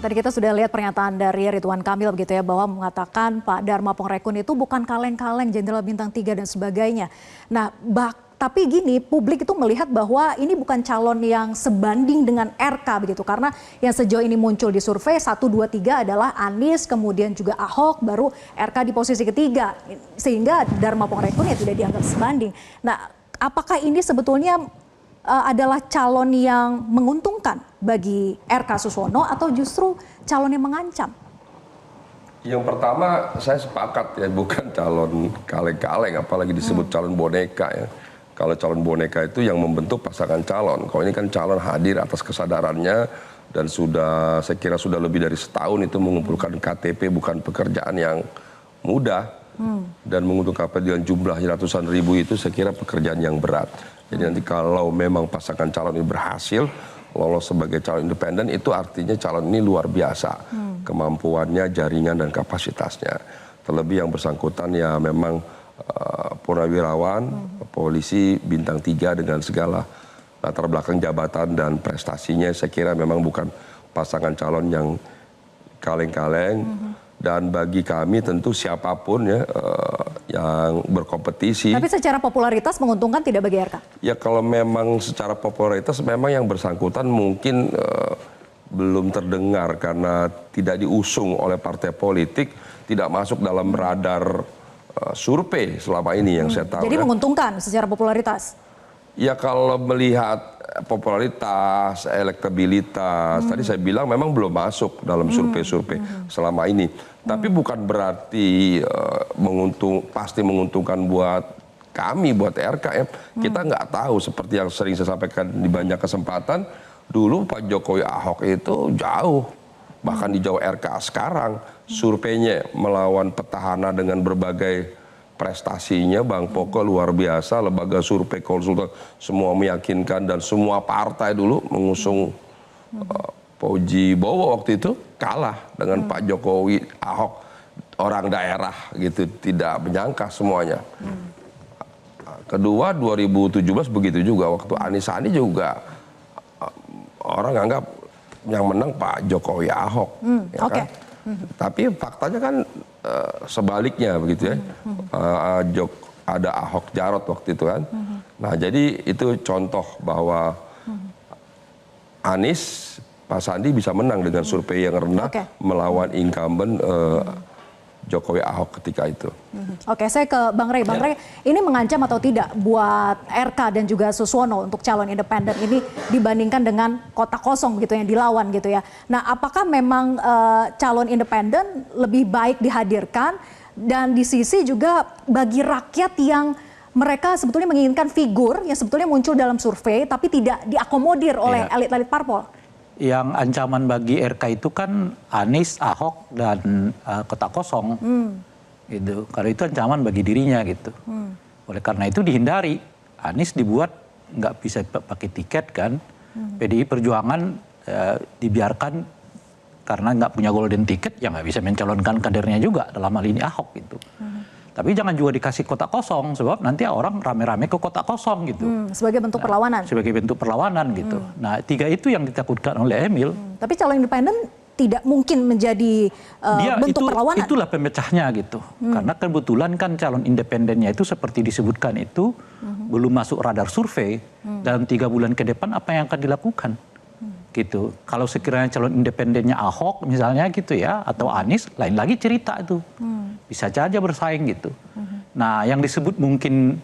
Tadi kita sudah lihat pernyataan dari Ridwan Kamil begitu ya, bahwa mengatakan Pak Dharma Pongrekun itu bukan kaleng-kaleng, jenderal bintang 3 dan sebagainya. Nah, tapi gini, publik itu melihat bahwa ini bukan calon yang sebanding dengan RK begitu, karena yang sejauh ini muncul di survei 1, 2, 3 adalah Anies, kemudian juga Ahok, baru RK di posisi ketiga, sehingga Dharma Pongrekun ya tidak dianggap sebanding. Nah, apakah ini sebetulnya adalah calon yang menguntungkan bagi RK Suswono atau justru calon yang mengancam? Yang pertama saya sepakat ya, bukan calon kaleng-kaleng, apalagi disebut calon boneka ya. Kalau calon boneka itu yang membentuk pasangan calon. Kalau ini kan calon hadir atas kesadarannya dan sudah, saya kira sudah lebih dari setahun itu mengumpulkan KTP, bukan pekerjaan yang mudah. Dan mengumpulkan KTP dengan jumlah ratusan ribu itu saya kira pekerjaan yang berat. Jadi nanti kalau memang pasangan calon ini berhasil lolos sebagai calon independen, itu artinya calon ini luar biasa kemampuannya, jaringan dan kapasitasnya. Terlebih yang bersangkutan ya memang purnawirawan, polisi bintang 3 dengan segala latar belakang jabatan dan prestasinya, saya kira memang bukan pasangan calon yang kaleng-kaleng. Dan bagi kami tentu siapapun ya yang berkompetisi. Tapi secara popularitas menguntungkan tidak bagi RK? Ya kalau memang secara popularitas memang yang bersangkutan mungkin belum terdengar karena tidak diusung oleh partai politik, tidak masuk dalam radar survei selama ini yang saya tahu. Jadi menguntungkan secara popularitas? Ya kalau melihat popularitas, elektabilitas, tadi saya bilang memang belum masuk dalam survei-survei selama ini. Tapi bukan berarti pasti menguntungkan buat kami, buat RK ya. Kita nggak tahu, seperti yang sering saya sampaikan di banyak kesempatan, dulu Pak Jokowi Ahok itu jauh, bahkan di Jawa RK sekarang surveinya melawan petahana dengan berbagai prestasinya, Bang Poko luar biasa, lembaga survei konsultan semua meyakinkan dan semua partai dulu mengusung Fauji Bowo waktu itu kalah dengan Pak Jokowi, Ahok, orang daerah gitu, tidak menyangka semuanya. Kedua 2017 begitu juga, waktu Anies Sandi juga orang anggap yang menang Pak Jokowi, Ahok, ya kan? Tapi faktanya kan sebaliknya begitu ya. Ada Ahok Jarot waktu itu kan. Nah jadi itu contoh bahwa Anies, Pak Sandi bisa menang dengan survei yang rendah melawan incumbent Jokowi Ahok ketika itu. Oke, saya ke Bang Rey. Bang Rey, ini mengancam atau tidak buat RK dan juga Suswono untuk calon independen ini dibandingkan dengan kota kosong gitu yang dilawan gitu ya. Nah, apakah memang calon independen lebih baik dihadirkan dan di sisi juga bagi rakyat yang mereka sebetulnya menginginkan figur yang sebetulnya muncul dalam survei tapi tidak diakomodir oleh elit-elit parpol? Yang ancaman bagi RK itu kan Anies, Ahok, dan kota kosong. Gitu. Karena itu ancaman bagi dirinya gitu. Oleh karena itu dihindari. Anies dibuat nggak bisa pakai tiket kan. PDI Perjuangan dibiarkan karena nggak punya golden ticket, ya nggak bisa mencalonkan kadernya juga, dalam hal ini Ahok gitu. Tapi jangan juga dikasih kota kosong, sebab nanti orang rame-rame ke kota kosong gitu. Sebagai bentuk perlawanan. Sebagai bentuk perlawanan gitu. Nah, 3 itu yang ditakutkan oleh Emil. Tapi calon independen tidak mungkin menjadi bentuk perlawanan. Itulah pemecahnya gitu. Karena kebetulan kan calon independennya itu seperti disebutkan itu belum masuk radar survei. Dalam 3 bulan ke depan apa yang akan dilakukan? Gitu. Kalau sekiranya calon independennya Ahok misalnya gitu ya, atau Anies, lain lagi cerita itu. Bisa saja bersaing gitu. Nah, yang disebut mungkin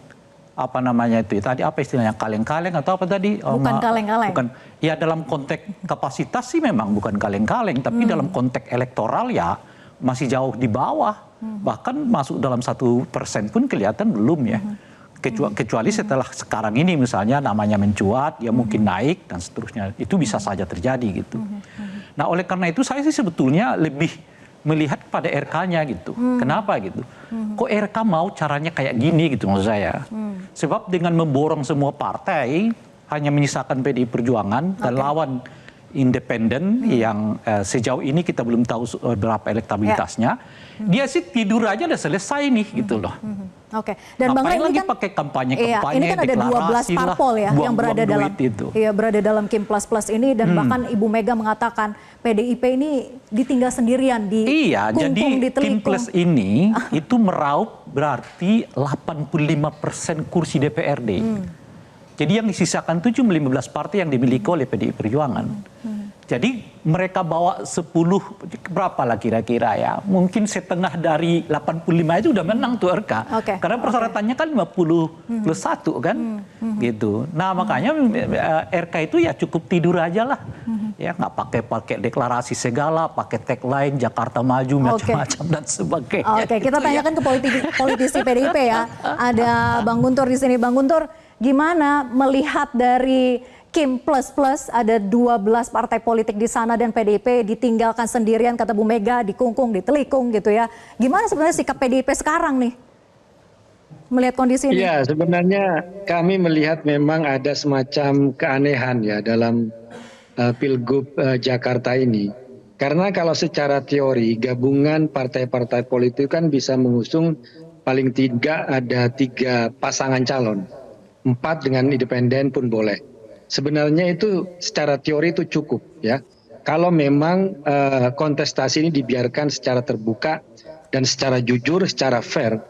apa namanya itu tadi, apa istilahnya, kaleng-kaleng atau apa tadi? Bukan kaleng-kaleng. Bukan. Ya dalam konteks kapasitas sih memang bukan kaleng-kaleng, tapi dalam konteks elektoral ya masih jauh di bawah. Bahkan masuk dalam 1% pun kelihatan belum ya. Kecuali setelah sekarang ini misalnya namanya mencuat, ya mungkin naik dan seterusnya. Itu bisa saja terjadi gitu. Nah, oleh karena itu saya sih sebetulnya lebih melihat pada RK-nya gitu. Kenapa gitu? Kok RK mau caranya kayak gini gitu maksud saya. Sebab dengan memborong semua partai, hanya menyisakan PDI Perjuangan dan lawan independen yang sejauh ini kita belum tahu berapa elektabilitasnya. Dia sih tidur aja udah selesai nih gitu loh. Oke. Dan Bang Rey ini kan pakai kampanye, ini kan ada 12 parpol ya yang berada dalam berada dalam Kim Plus Plus ini, dan bahkan Ibu Mega mengatakan PDIP ini ditinggal sendirian di kungkung, di telikung. Kim Plus ini itu meraup berarti 85% kursi DPRD. Jadi yang disisakan itu cuma 15 partai yang dimiliki oleh PDI Perjuangan. Jadi mereka bawa 10, berapa lah kira-kira ya. Mungkin setengah dari 85 itu udah menang tuh RK. Karena persyaratannya kan 50 plus 1 kan. Gitu. Nah makanya RK itu ya cukup tidur aja lah. Ya nggak pakai deklarasi segala, pakai tagline Jakarta Maju macam-macam dan sebagainya. Oke, kita tanyakan ke politisi PDIP ya. Ada Bang Guntur di sini. Bang Guntur, gimana melihat dari Kim Plus Plus, ada 12 partai politik di sana dan PDIP ditinggalkan sendirian, kata Bu Mega, dikungkung, ditelikung gitu ya. Gimana sebenarnya sikap PDIP sekarang nih melihat kondisi ini? Ya, sebenarnya kami melihat memang ada semacam keanehan ya dalam Pilgub Jakarta ini. Karena kalau secara teori gabungan partai-partai politik kan bisa mengusung paling tidak ada 3 pasangan calon. 4 dengan independen pun boleh. Sebenarnya itu secara teori itu cukup ya. Kalau memang kontestasi ini dibiarkan secara terbuka dan secara jujur, secara fair.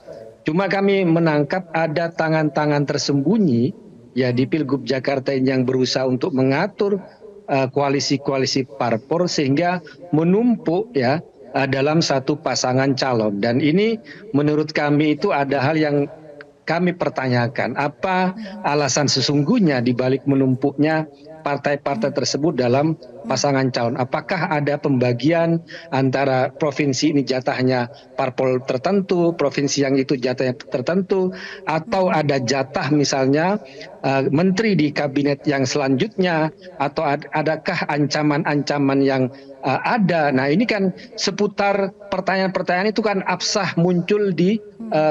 Cuma kami menangkap ada tangan-tangan tersembunyi ya di Pilgub Jakarta ini yang berusaha untuk mengatur koalisi-koalisi parpol sehingga menumpuk ya dalam satu pasangan calon. Dan ini menurut kami itu ada hal yang kami pertanyakan, apa alasan sesungguhnya di balik menumpuknya partai-partai tersebut dalam pasangan calon. Apakah ada pembagian antara provinsi ini jatahnya parpol tertentu, provinsi yang itu jatahnya tertentu, atau ada jatah misalnya menteri di kabinet yang selanjutnya, atau adakah ancaman-ancaman yang ada. Nah ini kan seputar pertanyaan-pertanyaan itu kan absah muncul di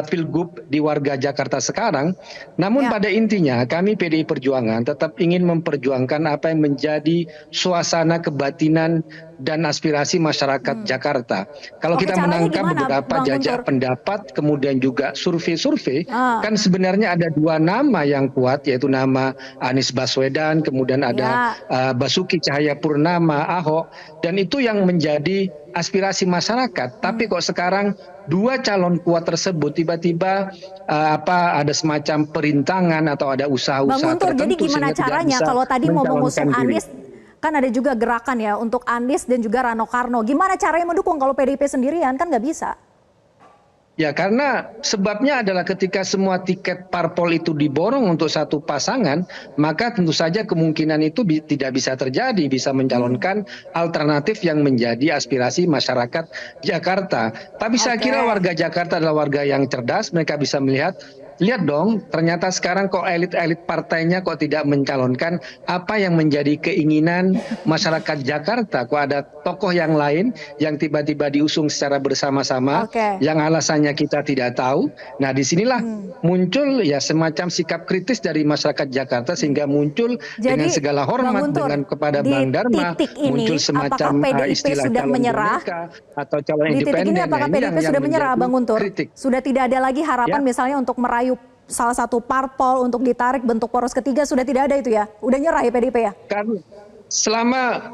Pilgub di warga Jakarta sekarang. Namun pada intinya kami PDI Perjuangan tetap ingin memperjuangkan apa yang menjadi suasana suasana kebatinan dan aspirasi masyarakat Jakarta. Kalau kita menangkap beberapa jajak pendapat, kemudian juga survei-survei, kan sebenarnya ada dua nama yang kuat, yaitu nama Anies Baswedan, kemudian ada Basuki Cahayapurnama, Ahok, dan itu yang menjadi aspirasi masyarakat. Tapi kok sekarang dua calon kuat tersebut tiba-tiba ada semacam perintangan atau ada usaha-usaha tertentu. Jadi gimana caranya kalau tadi mau mengusung Anies, kan ada juga gerakan ya untuk Anies dan juga Rano Karno. Gimana caranya mendukung kalau PDIP sendirian? Kan nggak bisa. Ya karena sebabnya adalah ketika semua tiket parpol itu diborong untuk satu pasangan, maka tentu saja kemungkinan itu tidak bisa terjadi, bisa mencalonkan alternatif yang menjadi aspirasi masyarakat Jakarta. Tapi saya kira warga Jakarta adalah warga yang cerdas, mereka bisa melihat, lihat dong, ternyata sekarang kok elit-elit partainya kok tidak mencalonkan apa yang menjadi keinginan masyarakat Jakarta. Kok ada tokoh yang lain yang tiba-tiba diusung secara bersama-sama, yang alasannya kita tidak tahu. Nah disinilah muncul ya semacam sikap kritis dari masyarakat Jakarta, sehingga muncul dengan segala hormat dengan kepada Bang Dharma, muncul semacam istilah sudah calon menyerah atau calon independen. Di titik ini apakah PDIP sudah menyerah, Bang Guntur? Sudah tidak ada lagi harapan misalnya untuk merayu salah satu parpol untuk ditarik bentuk poros ketiga, sudah tidak ada itu ya? Udah nyerah ya PDIP ya? Karena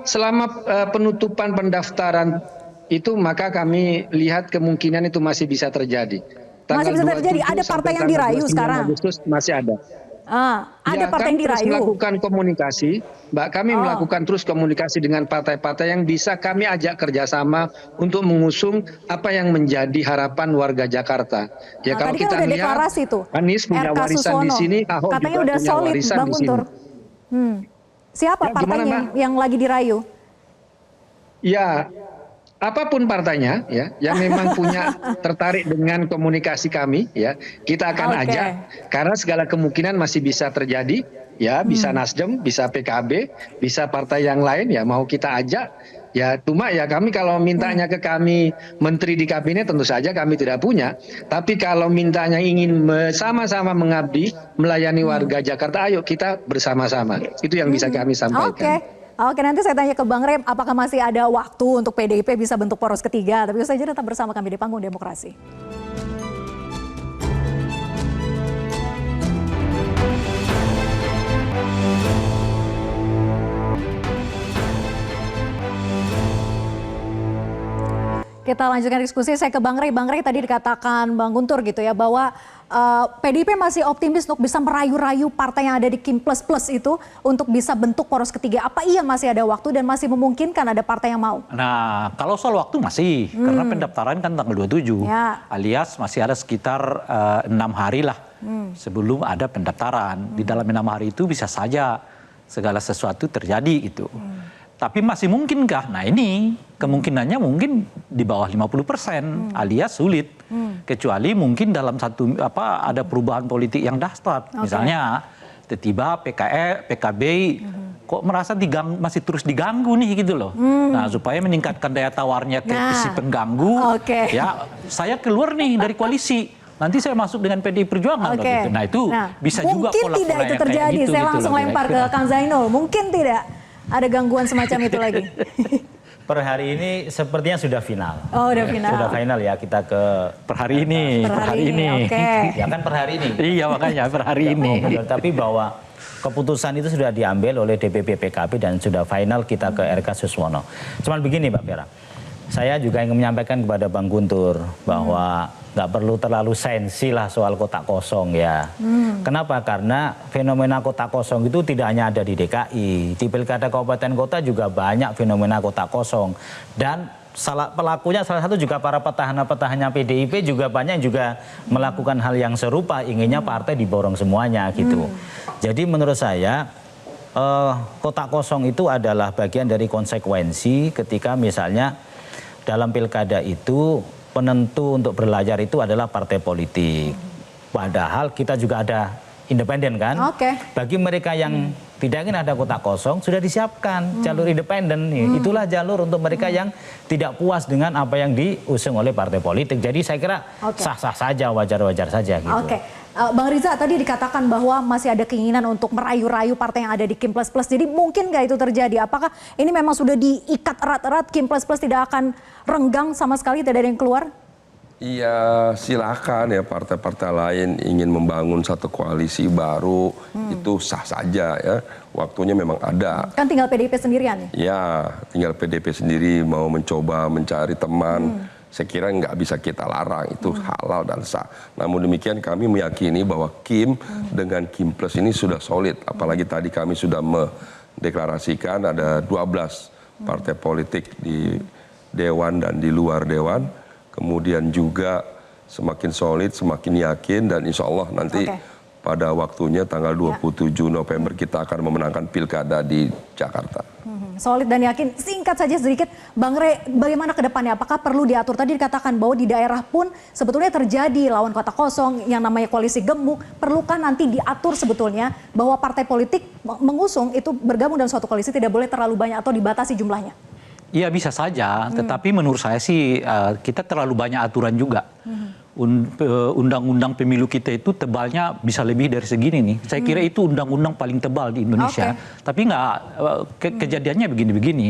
selama penutupan pendaftaran itu, maka kami lihat kemungkinan itu masih bisa terjadi. Masih bisa terjadi? Ada partai yang dirayu sekarang? Agustus masih ada. Ada partai yang dirayu? Kami terus melakukan komunikasi, Mbak. Kami melakukan terus komunikasi dengan partai-partai yang bisa kami ajak kerjasama untuk mengusung apa yang menjadi harapan warga Jakarta. Ya kalau tadi kita kan udah lihat, deklarasi tuh, Anies punya warisan di sini, Ahok katanya juga udah punya solid, warisan Bang di sini. Guntur. Siapa partainya yang lagi dirayu? Ya, apapun partainya ya yang memang punya tertarik dengan komunikasi kami ya, kita akan ajak, karena segala kemungkinan masih bisa terjadi ya, bisa Nasdem, bisa PKB, bisa partai yang lain ya, mau kita ajak ya. Cuma ya kami kalau mintanya ke kami menteri di kabinet tentu saja kami tidak punya, tapi kalau mintanya ingin sama-sama mengabdi melayani warga Jakarta, ayo kita bersama-sama, itu yang bisa kami sampaikan. Oke, nanti saya tanya ke Bang Rem, apakah masih ada waktu untuk PDIP bisa bentuk poros ketiga? Tapi usai jeda tetap bersama kami di Panggung Demokrasi. Kita lanjutkan diskusi, saya ke Bang Rey. Bang Rey tadi dikatakan Bang Guntur gitu ya, bahwa PDIP masih optimis untuk bisa merayu-rayu partai yang ada di Kim Plus Plus itu untuk bisa bentuk poros ketiga. Apa iya masih ada waktu dan masih memungkinkan ada partai yang mau? Nah, kalau soal waktu masih, karena pendaftaran kan tanggal 27, alias masih ada sekitar 6 hari lah sebelum ada pendaftaran. Di dalam 6 hari itu bisa saja segala sesuatu terjadi gitu. Tapi masih mungkinkah? Nah ini kemungkinannya mungkin di bawah 50%, alias sulit. Kecuali mungkin dalam ada perubahan politik yang dahsyat. Misalnya tiba-tiba PKB kok merasa masih terus diganggu nih gitu loh. Nah supaya meningkatkan daya tawarnya ke si pengganggu, ya saya keluar nih dari koalisi. Nanti saya masuk dengan PDI Perjuangan gitu. Nah itu bisa juga pola-pola mungkin tidak itu terjadi. Gitu, saya langsung lempar ke Kang Zainul. Mungkin tidak ada gangguan semacam itu lagi. Per hari ini sepertinya sudah final. Oh, udah final. Sudah final ya, kita ke per hari ini. Ya kan per hari ini. Iya makanya per hari ini. Tapi bahwa keputusan itu sudah diambil oleh DPP PKB dan sudah final kita ke RK Suswono. Cuman begini Mbak Vera, saya juga ingin menyampaikan kepada Bang Guntur bahwa nggak perlu terlalu sensi lah soal kotak kosong ya. Kenapa? Karena fenomena kotak kosong itu tidak hanya ada di DKI, di pilkada kabupaten kota juga banyak fenomena kotak kosong. Dan pelakunya salah satu juga para petahana-petahana PDIP juga banyak juga melakukan hal yang serupa, inginnya partai diborong semuanya gitu. Jadi menurut saya kotak kosong itu adalah bagian dari konsekuensi ketika misalnya dalam pilkada itu penentu untuk berlayar itu adalah partai politik. Padahal kita juga ada independen kan. Bagi mereka yang tidak ingin ada kotak kosong sudah disiapkan jalur independen. Itulah jalur untuk mereka yang tidak puas dengan apa yang diusung oleh partai politik. Jadi saya kira sah-sah saja, wajar-wajar saja gitu. Bang Riza, tadi dikatakan bahwa masih ada keinginan untuk merayu-rayu partai yang ada di Kim Plus Plus. Jadi mungkin nggak itu terjadi? Apakah ini memang sudah diikat erat-erat, Kim Plus Plus tidak akan renggang sama sekali, tidak ada yang keluar? Iya, silakan ya partai-partai lain ingin membangun satu koalisi baru, itu sah saja ya. Waktunya memang ada. Kan tinggal PDIP sendirian ya? Ya, tinggal PDIP sendiri mau mencoba mencari teman. Saya kira nggak bisa kita larang, itu halal dan sah. Namun demikian kami meyakini bahwa Kim dengan Kim Plus ini sudah solid. Apalagi tadi kami sudah mendeklarasikan ada 12 partai politik di Dewan dan di luar Dewan. Kemudian juga semakin solid, semakin yakin, dan insya Allah nanti pada waktunya tanggal 27 November kita akan memenangkan pilkada di Jakarta. Solid dan yakin. Singkat saja sedikit, Bang Rey, bagaimana ke depannya? Apakah perlu diatur? Tadi dikatakan bahwa di daerah pun sebetulnya terjadi lawan kotak kosong yang namanya koalisi gemuk. Perlukah nanti diatur sebetulnya bahwa partai politik mengusung itu bergabung dalam suatu koalisi tidak boleh terlalu banyak atau dibatasi jumlahnya? Iya bisa saja, tetapi menurut saya sih kita terlalu banyak aturan juga. Undang-undang pemilu kita itu tebalnya bisa lebih dari segini nih. Saya kira itu undang-undang paling tebal di Indonesia. Tapi nggak kejadiannya begini-begini.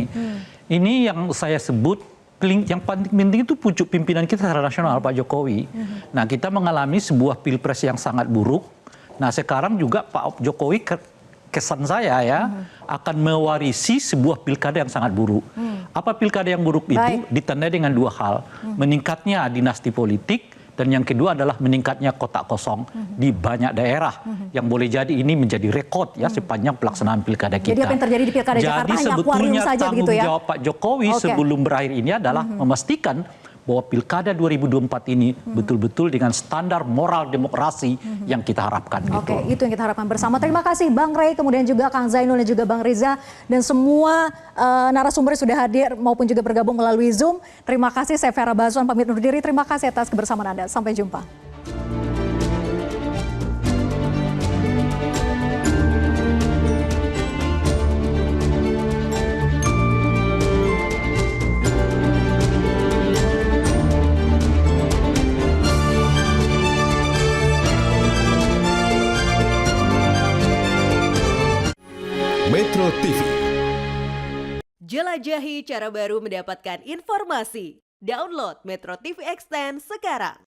Ini yang saya sebut yang paling penting itu pucuk pimpinan kita secara nasional, Pak Jokowi. Nah, kita mengalami sebuah pilpres yang sangat buruk. Nah, sekarang juga Pak Jokowi kesan saya ya akan mewarisi sebuah pilkada yang sangat buruk. Apa pilkada yang buruk itu? Ditandai dengan dua hal. Meningkatnya dinasti politik, dan yang kedua adalah meningkatnya kotak kosong di banyak daerah. Yang boleh jadi ini menjadi rekod ya sepanjang pelaksanaan pilkada kita. Jadi apa yang terjadi di pilkada Jakarta hanya akuarium saja begitu ya? Tanggung jawab Pak Jokowi sebelum berakhir ini adalah memastikan bahwa pilkada 2024 ini betul-betul dengan standar moral demokrasi yang kita harapkan. Itu yang kita harapkan bersama. Terima kasih Bang Rey, kemudian juga Kang Zainul dan juga Bang Riza, dan semua narasumber sudah hadir maupun juga bergabung melalui Zoom. Terima kasih, saya Vera Bazwan pamit undur diri. Terima kasih atas kebersamaan Anda. Sampai jumpa. Metro TV. Jelajahi cara baru mendapatkan informasi. Download Metro TV Extend sekarang.